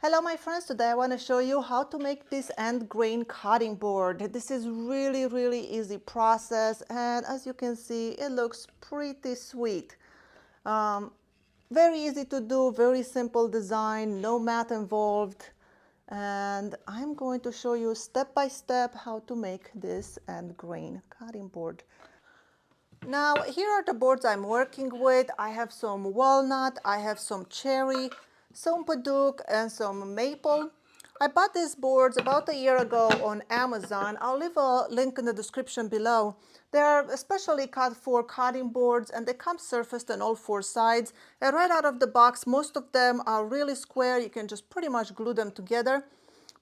Hello my friends, today I want to show you how to make this end grain cutting board. This is really easy process, and as you can see it looks pretty sweet. Very easy to do, very simple design, no math involved, and I'm going to show you step by step how to make this end grain cutting board. Now here are the boards I'm working with. I have some walnut, I have some cherry, some paduk, and some maple. I bought these boards about a year ago on Amazon. I'll leave a link in the description below. They are especially cut for cutting boards, and they come surfaced on all four sides. And right out of the box, most of them are really square. You can just pretty much glue them together.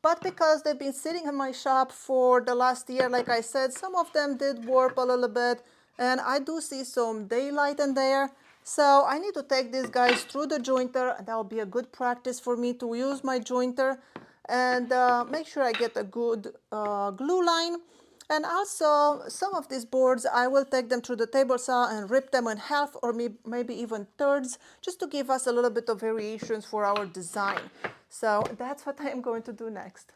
But because they've been sitting in my shop for the last year, like I said, some of them did warp a little bit, and I do see some daylight in there. So I need to take these guys through the jointer, and that will be a good practice for me to use my jointer and make sure I get a good glue line. And also, some of these boards, I will take them through the table saw and rip them in half or maybe even thirds, just to give us a little bit of variations for our design. So that's what I am going to do next.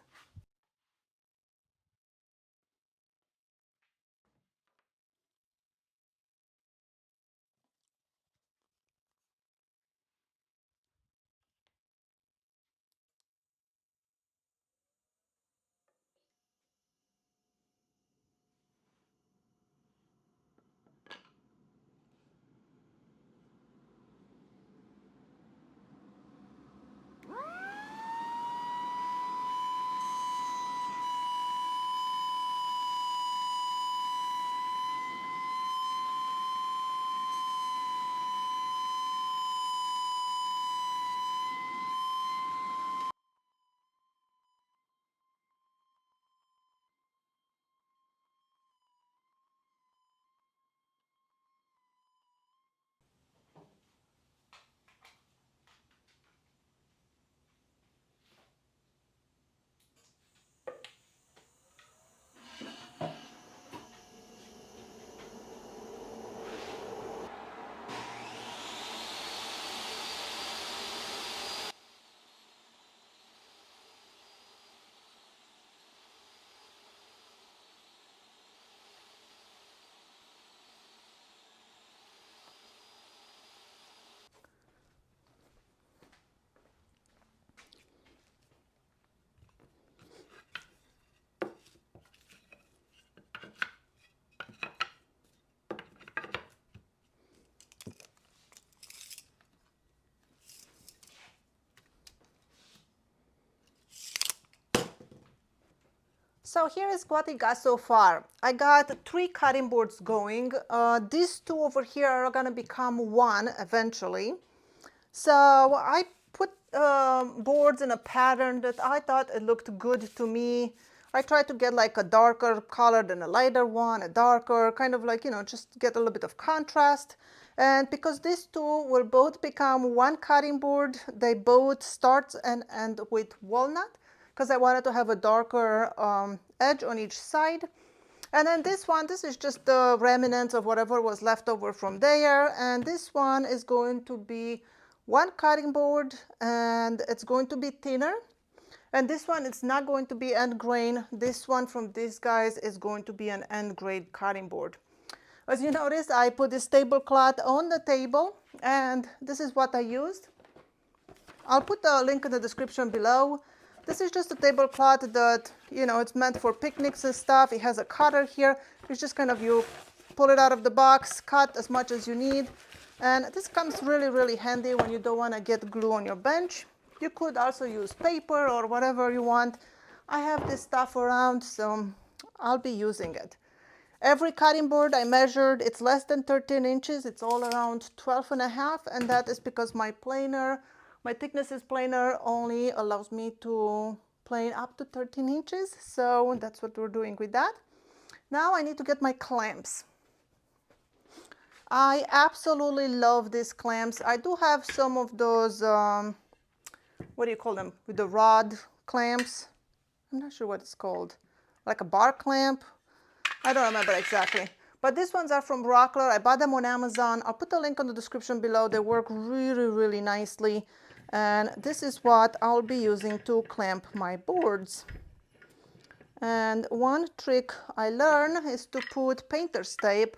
So here is what I got so far. I got 3 cutting boards going. These 2 over here are going to become 1 eventually. So I put boards in a pattern that I thought it looked good to me. I tried to get like a darker color than a lighter one, a darker, kind of like, just get a little bit of contrast. And because these 2 will both become 1 cutting board, they both start and end with walnut, because I wanted to have a darker edge on each side. And then this one, this is just the remnants of whatever was left over from there. And this one is going to be 1 cutting board, and it's going to be thinner. And this one, it's not going to be end grain. This one from these guys is going to be an end grain cutting board. As you notice, I put this tablecloth on the table, and this is what I used. I'll put the link in the description below. This is just a tablecloth that, it's meant for picnics and stuff. It has a cutter here. It's just kind of, you pull it out of the box, cut as much as you need. And this comes really handy when you don't want to get glue on your bench. You could also use paper or whatever you want. I have this stuff around, so I'll be using it. Every cutting board I measured, it's less than 13 inches. It's all around 12 and a half, and that is because my thickness is planer only allows me to plane up to 13 inches. So that's what we're doing with that. Now I need to get my clamps. I absolutely love these clamps. I do have some of those, what do you call them, with the rod clamps. I'm not sure what it's called, like a bar clamp. I don't remember exactly. But these ones are from Rockler. I bought them on Amazon. I'll put the link in the description below. They work really nicely. And this is what I'll be using to clamp my boards. And one trick I learned is to put painter's tape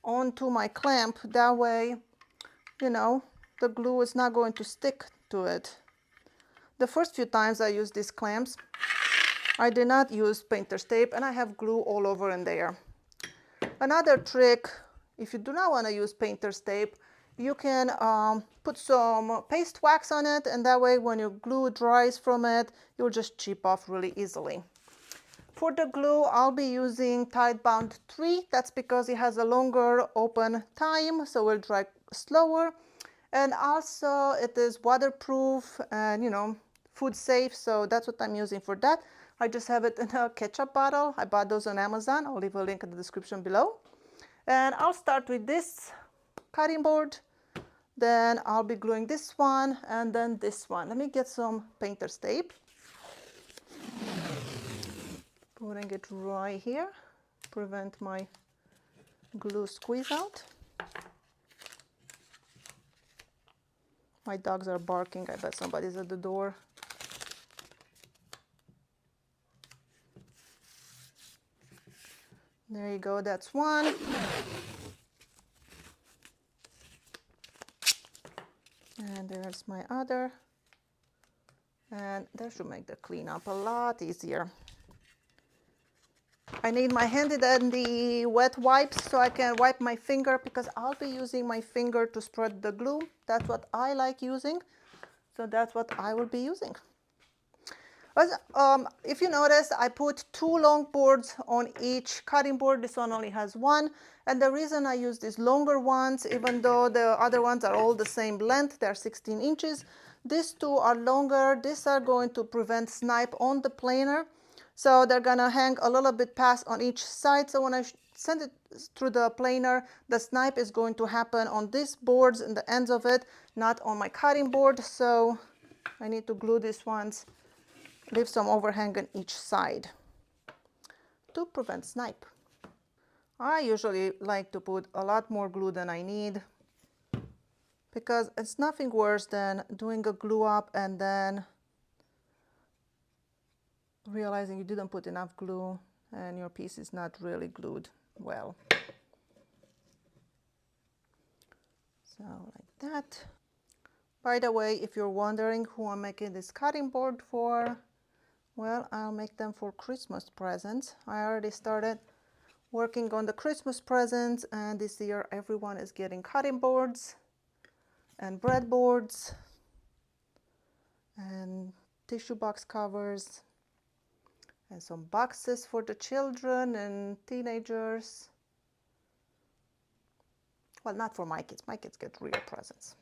onto my clamp. That way, you know, the glue is not going to stick to it. The first few times I used these clamps, I did not use painter's tape and I have glue all over in there. Another trick, if you do not want to use painter's tape, you can put some paste wax on it, and that way when your glue dries from it, you'll just chip off really easily. For the glue, I'll be using Tide Bound 3. That's because it has a longer open time, so it will dry slower. And also it is waterproof and, you know, food safe, so that's what I'm using for that. I just have it in a ketchup bottle. I bought those on Amazon. I'll leave a link in the description below. And I'll start with this cutting board. Then I'll be gluing this one and then this one. Let me get some painter's tape. Putting it right here, prevent my glue squeeze out. My dogs are barking. I bet somebody's at the door. There you go, that's one. And there's my other. And that should make the cleanup a lot easier. I need my handy dandy wet wipes so I can wipe my finger, because I'll be using my finger to spread the glue. That's what I like using. So that's what I will be using. If you notice, I put two long boards on each cutting board. This one only has one. And the reason I use these longer ones, even though the other ones are all the same length, they're 16 inches, these two are longer. These are going to prevent snipe on the planer. So they're gonna hang a little bit past on each side. So when I send it through the planer, the snipe is going to happen on these boards and the ends of it, not on my cutting board. So I need to glue these ones, leave some overhang on each side to prevent snipe. I usually like to put a lot more glue than I need, because it's nothing worse than doing a glue up and then realizing you didn't put enough glue and your piece is not really glued well. So like that. By the way, if you're wondering who I'm making this cutting board for, well, I'll make them for Christmas presents. I already started working on the Christmas presents, and this year everyone is getting cutting boards and breadboards and tissue box covers and some boxes for the children and teenagers. Well, not for my kids. My kids get real presents.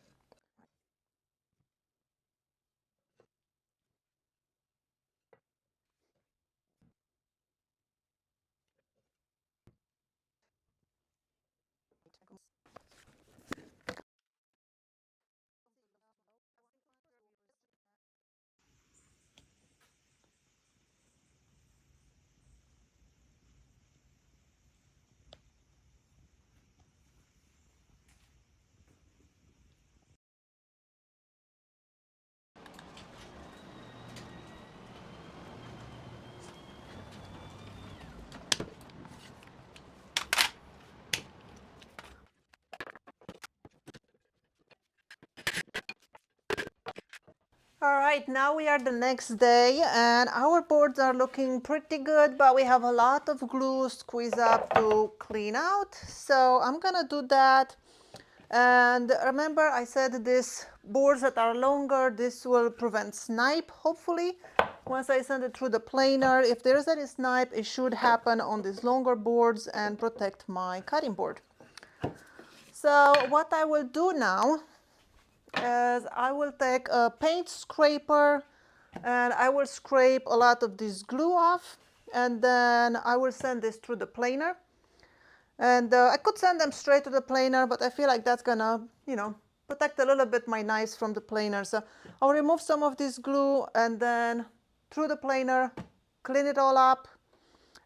All right, now we are the next day and our boards are looking pretty good, but we have a lot of glue squeezed up to clean out. So I'm gonna do that. And remember, I said these boards that are longer, this will prevent snipe, hopefully. Once I send it through the planer, if there's any snipe, it should happen on these longer boards and protect my cutting board. So what I will do now is I will take a paint scraper and I will scrape a lot of this glue off, and then I will send this through the planer. And I could send them straight to the planer, but I feel like that's gonna, you know, protect a little bit my knives from the planer. So I'll remove some of this glue and then through the planer, clean it all up,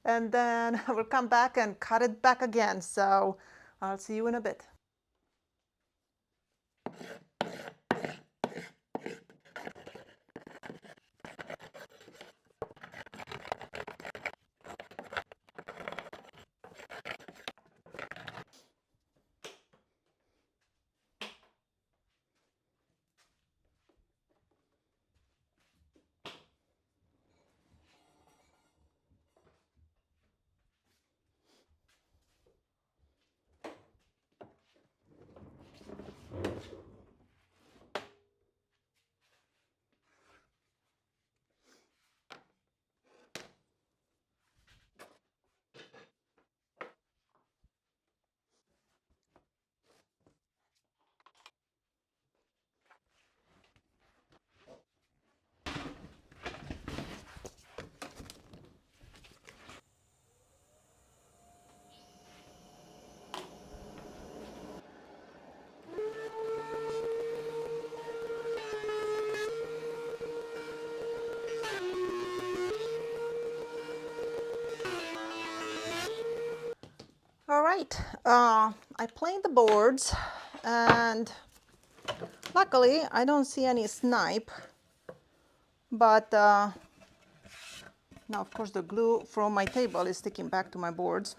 and then I will come back and cut it back again. So I'll see you in a bit. right, I planed the boards, and luckily I don't see any snipe, but now of course the glue from my table is sticking back to my boards.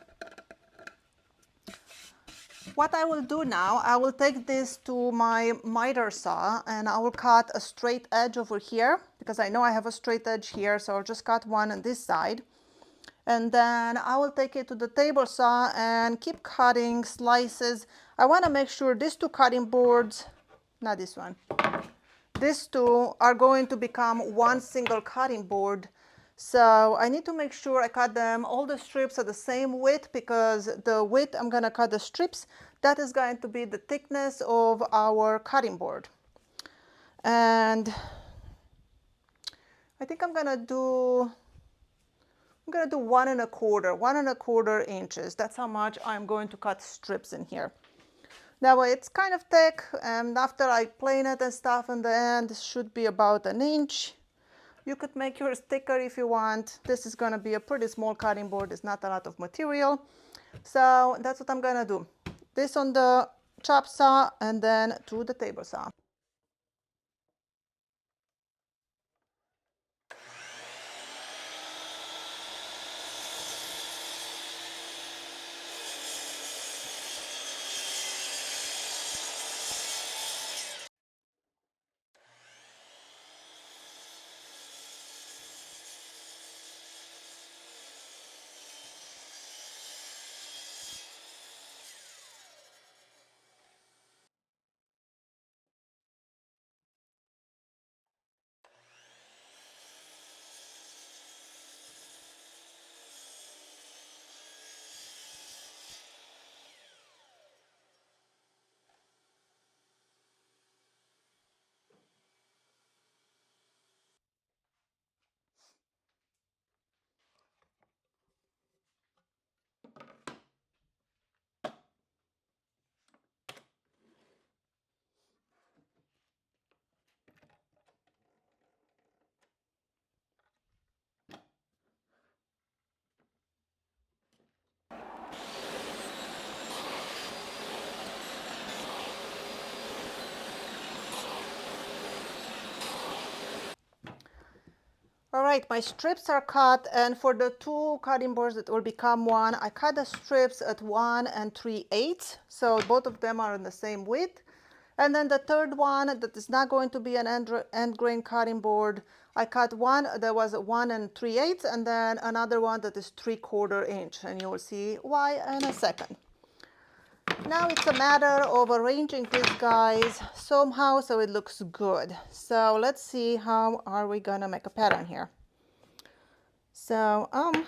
What I will do now, I will take this to my miter saw and I will cut a straight edge over here because I know I have a straight edge here, so I'll just cut one on this side. And then I will take it to the table saw and keep cutting slices. I want to make sure these two cutting boards, not this one, these two are going to become one single cutting board. So I need to make sure I cut them, all the strips are the same width, because the width I'm going to cut the strips, that is going to be the thickness of our cutting board. And I think I'm going to do 1¼ inches. That's how much I'm going to cut strips in here. That way it's kind of thick, and after I plane it and stuff in the end, it should be about an inch. You could make yours thicker if you want. This is going to be a pretty small cutting board. It's not a lot of material. So that's what I'm going to do. This on the chop saw and then to the table saw. All right, my strips are cut, and for the two cutting boards that will become one, I cut the strips at 1 3/8, so both of them are in the same width. And then the third one that is not going to be an end grain cutting board, I cut one that was 1 3/8, and then another one that is 3/4 inch, and you will see why in a second. Now it's a matter of arranging these guys somehow so it looks good. So let's see, how are we gonna make a pattern here. So I'm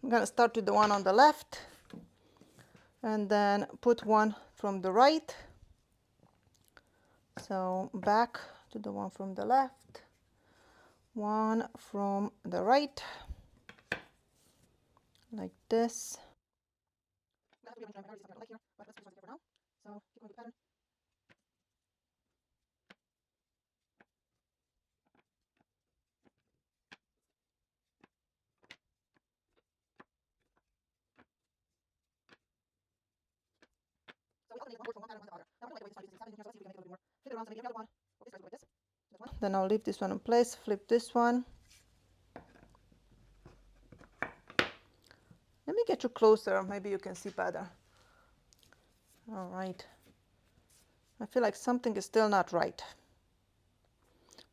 gonna start with the one on the left and then put one from the right. So back to the one from the left, one from the right, like this. Then I'll leave this one in place, flip this one. Let me get you closer, maybe you can see better. All right. I feel like something is still not right.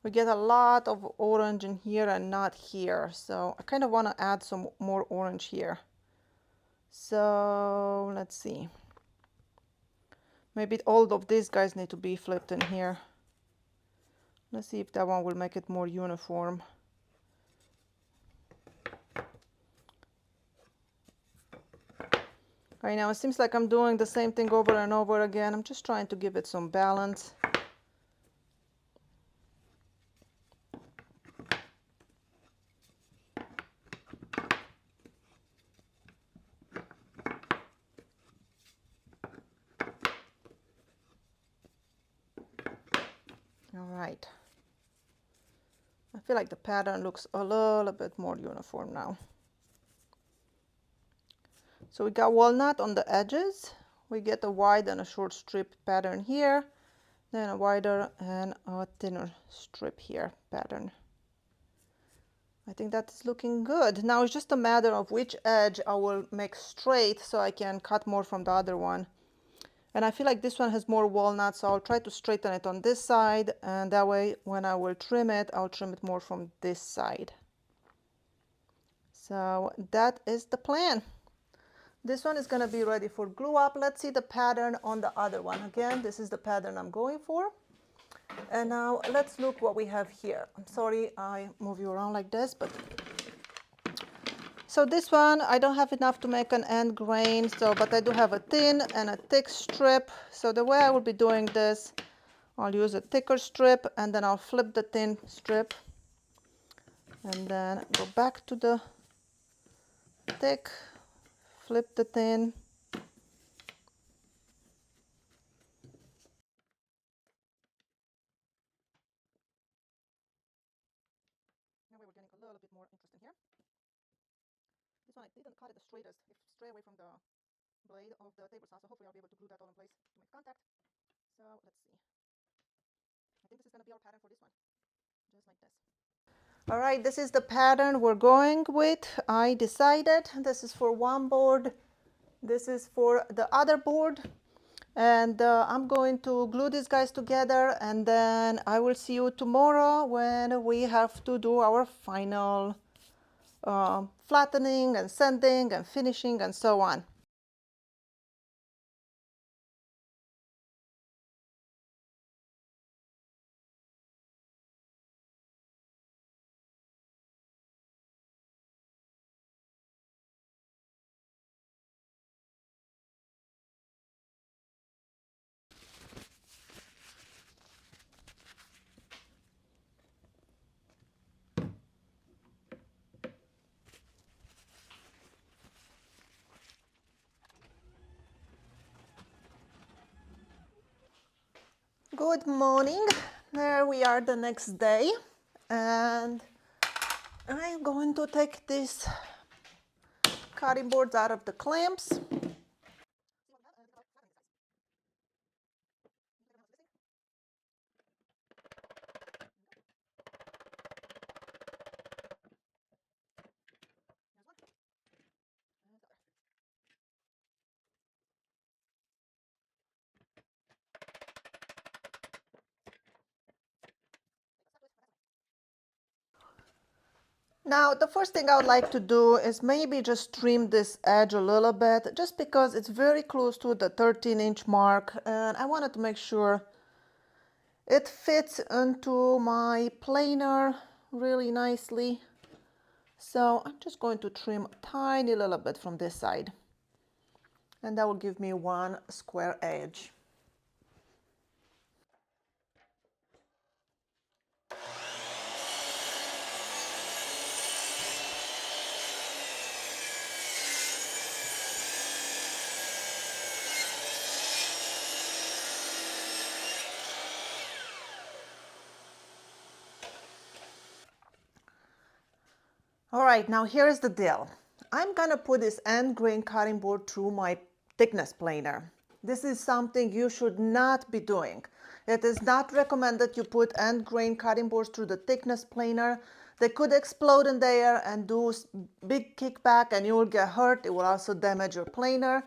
We get a lot of orange in here and not here, so I kind of want to add some more orange here. So let's see. Maybe all of these guys need to be flipped in here. Let's see if that one will make it more uniform. Right now it seems like I'm doing the same thing over and over again. I'm just trying to give it some balance. All right. I feel like the pattern looks a little bit more uniform now. So we got walnut on the edges. We get a wide and a short strip pattern here, then a wider and a thinner strip here pattern. I think that's looking good. Now it's just a matter of which edge I will make straight so I can cut more from the other one. And I feel like this one has more walnut, so I'll try to straighten it on this side, and that way when I will trim it, I'll trim it more from this side. So that is the plan. This one is going to be ready for glue up. Let's see the pattern on the other one. Again, this is the pattern I'm going for. And now let's look what we have here. I'm sorry I move you around like this, but so this one I don't have enough to make an end grain, but I do have a thin and a thick strip. So the way I will be doing this, I'll use a thicker strip and then I'll flip the thin strip and then go back to the thick, flip the thin. Now we're getting a little bit more interesting here. This one I didn't cut it the straightest. It's straight away from the blade of the table saw, so hopefully I'll be able to glue that all in place to make contact. So let's see. I think this is going to be our pattern for this one, just like this. All right, this is the pattern we're going with. I decided this is for one board, this is for the other board, and I'm going to glue these guys together, and then I will see you tomorrow when we have to do our final flattening and sanding and finishing and so on. Good morning. There we are the next day, and I'm going to take these cutting boards out of the clamps. Now, the first thing I would like to do is maybe just trim this edge a little bit, just because it's very close to the 13-inch mark, and I wanted to make sure it fits into my planer really nicely. So I'm just going to trim a tiny little bit from this side, and that will give me one square edge. All right, now here's the deal. I'm gonna put this end grain cutting board through my thickness planer. This is something you should not be doing. It is not recommended you put end grain cutting boards through the thickness planer. They could explode in there and do big kickback and you will get hurt. It will also damage your planer.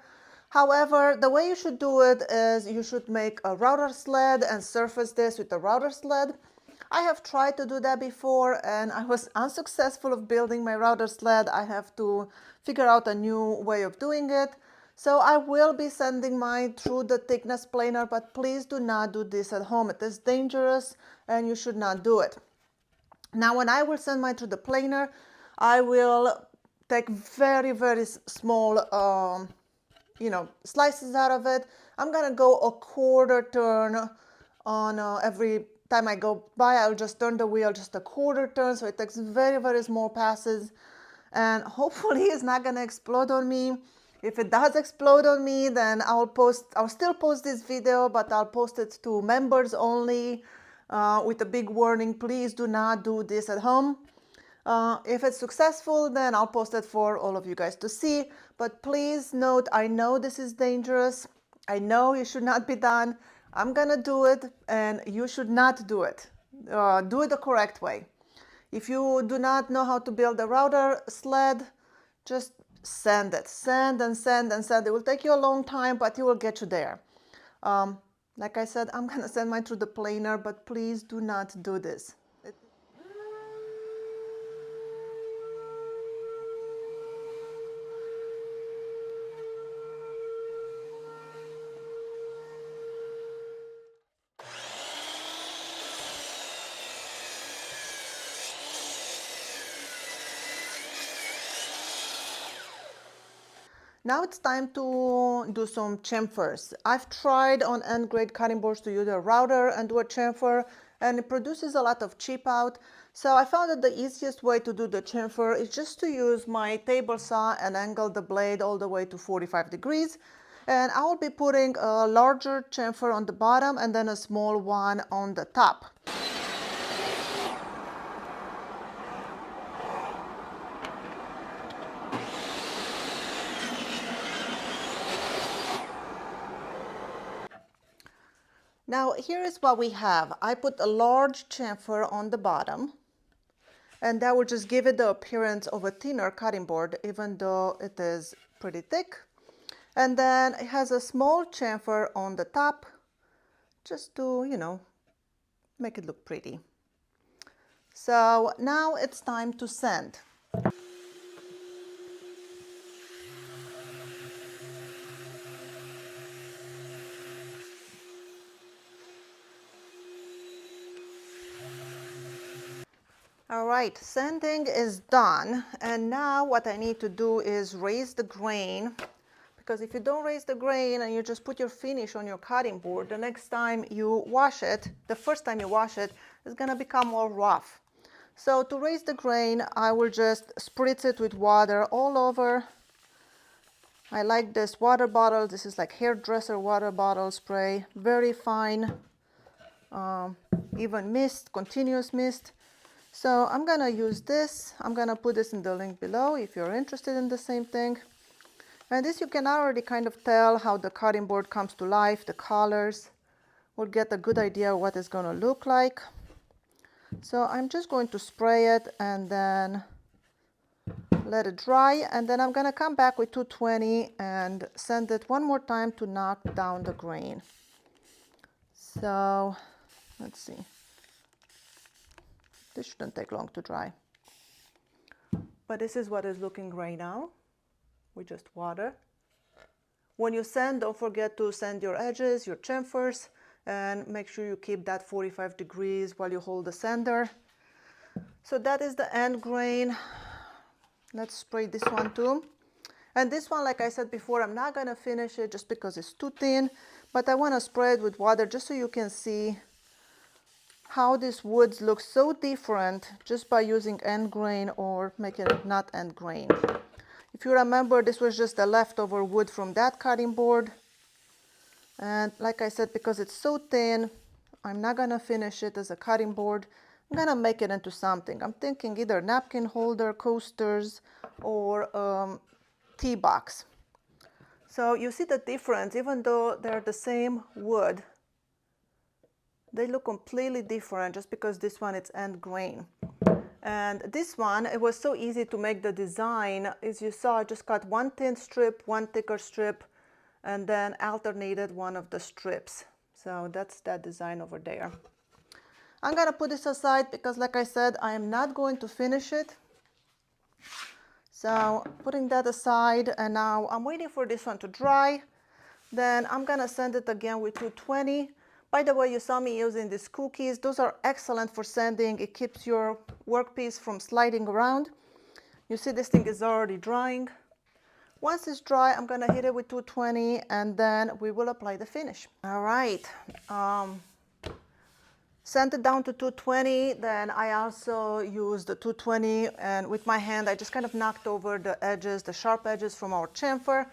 However, the way you should do it is you should make a router sled and surface this with a router sled. I have tried to do that before and I was unsuccessful of building my router sled. I have to figure out a new way of doing it. So I will be sending mine through the thickness planer, but please do not do this at home. It is dangerous and you should not do it. Now when I will send mine through the planer, I will take very, very small slices out of it. I'm gonna go a quarter turn on every time I go by. I'll just turn the wheel just a quarter turn, so it takes very, very small passes, and hopefully it's not gonna explode on me. If it does explode on me, then I'll still post this video, but I'll post it to members only with a big warning. Please do not do this at home. If it's successful, then I'll post it for all of you guys to see. But please note, I know this is dangerous. I know it should not be done. I'm gonna do it, and you should not do it. Do it the correct way. If you do not know how to build a router sled, just sand it. Sand and sand and sand. It will take you a long time, but it will get you there. Like I said, I'm gonna send mine through the planer, but please do not do this. Now it's time to do some chamfers. I've tried on end grade cutting boards to use a router and do a chamfer, and it produces a lot of chip out. So I found that the easiest way to do the chamfer is just to use my table saw and angle the blade all the way to 45 degrees. And I will be putting a larger chamfer on the bottom and then a small one on the top. Now here is what we have. I put a large chamfer on the bottom, and that will just give it the appearance of a thinner cutting board, even though it is pretty thick. And then it has a small chamfer on the top, just to, make it look pretty. So now it's time to sand. All right, sanding is done, and now what I need to do is raise the grain, because if you don't raise the grain and you just put your finish on your cutting board, the next time you wash it, the first time you wash it, it's gonna become all rough. So to raise the grain, I will just spritz it with water all over. I like this water bottle. This is like hairdresser water bottle spray, very fine, even mist, continuous mist. So I'm gonna use this. I'm gonna put this in the link below if you're interested in the same thing. And this you can already kind of tell how the cutting board comes to life, the colors. We'll get a good idea of what it's gonna look like. So I'm just going to spray it and then let it dry, and then I'm gonna come back with 220 and sand it one more time to knock down the grain. So let's see. This shouldn't take long to dry. But this is what it's looking right now with just water. When you sand, don't forget to sand your edges, your chamfers, and make sure you keep that 45 degrees while you hold the sander. So that is the end grain. Let's spray this one too. And this one, like I said before, I'm not gonna finish it just because it's too thin, but I wanna spray it with water just so you can see how these woods look so different just by using end grain or making it not end grain. If you remember, this was just the leftover wood from that cutting board. And like I said, because it's so thin, I'm not gonna finish it as a cutting board. I'm gonna make it into something. I'm thinking either napkin holder, coasters, or tea box. So you see the difference, even though they're the same wood, they look completely different just because this one it's end grain. And this one, it was so easy to make the design. As you saw, I just cut one thin strip, one thicker strip, and then alternated one of the strips. So that's that design over there. I'm gonna put this aside because, like I said, I am not going to finish it. So putting that aside, and now I'm waiting for this one to dry. Then I'm gonna sand it again with 220. By the way, you saw me using these cookies. Those are excellent for sanding. It keeps your workpiece from sliding around. You see this thing is already drying. Once it's dry, I'm gonna hit it with 220 and then we will apply the finish. All right, sand it down to 220. Then I also used the 220 and with my hand, I just kind of knocked over the edges, the sharp edges from our chamfer,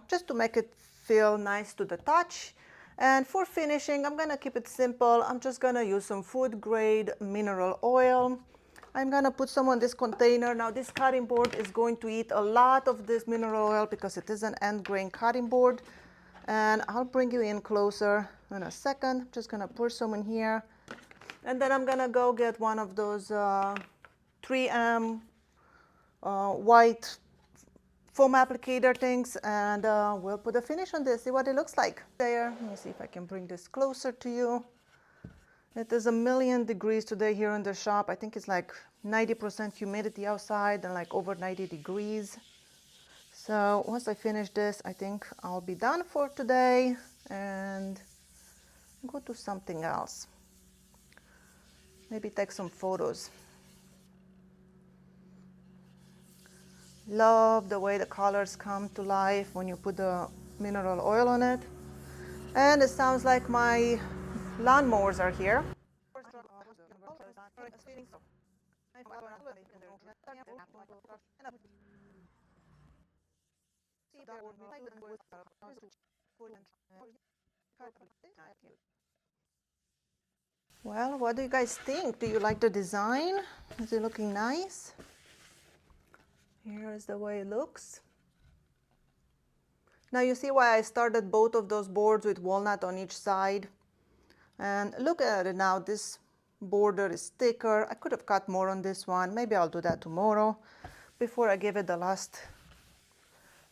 just to make it feel nice to the touch. And for finishing, I'm gonna keep it simple. I'm just gonna use some food grade mineral oil. I'm gonna put some on this container. Now this cutting board is going to eat a lot of this mineral oil because it is an end grain cutting board. And I'll bring you in closer in a second. Just gonna pour some in here. And then I'm gonna go get one of those 3M white foam applicator things, and we'll put a finish on this, see what it looks like. There, let me see if I can bring this closer to you. It is 1,000,000 degrees today here in the shop. I think it's like 90% humidity outside and like over 90 degrees. So once I finish this, I think I'll be done for today and go to something else. Maybe take some photos. Love the way the colors come to life when you put the mineral oil on it. And it sounds like my lawnmowers are here. Well, what do you guys think? Do you like the design? Is it looking nice? Here is the way it looks. Now you see why I started both of those boards with walnut on each side. And look at it now, this border is thicker. I could have cut more on this one. Maybe I'll do that tomorrow before I give it the last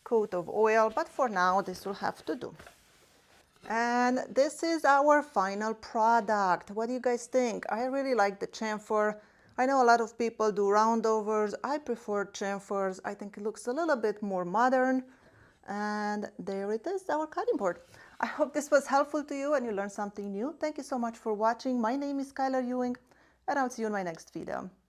coat of oil, but for now this will have to do. And this is our final product. What do you guys think? I really like the chamfer. I know a lot of people do roundovers. I prefer chamfers. I think it looks a little bit more modern. And there it is, our cutting board. I hope this was helpful to you and you learned something new. Thank you so much for watching. My name is Skylar Ewing, and I'll see you in my next video.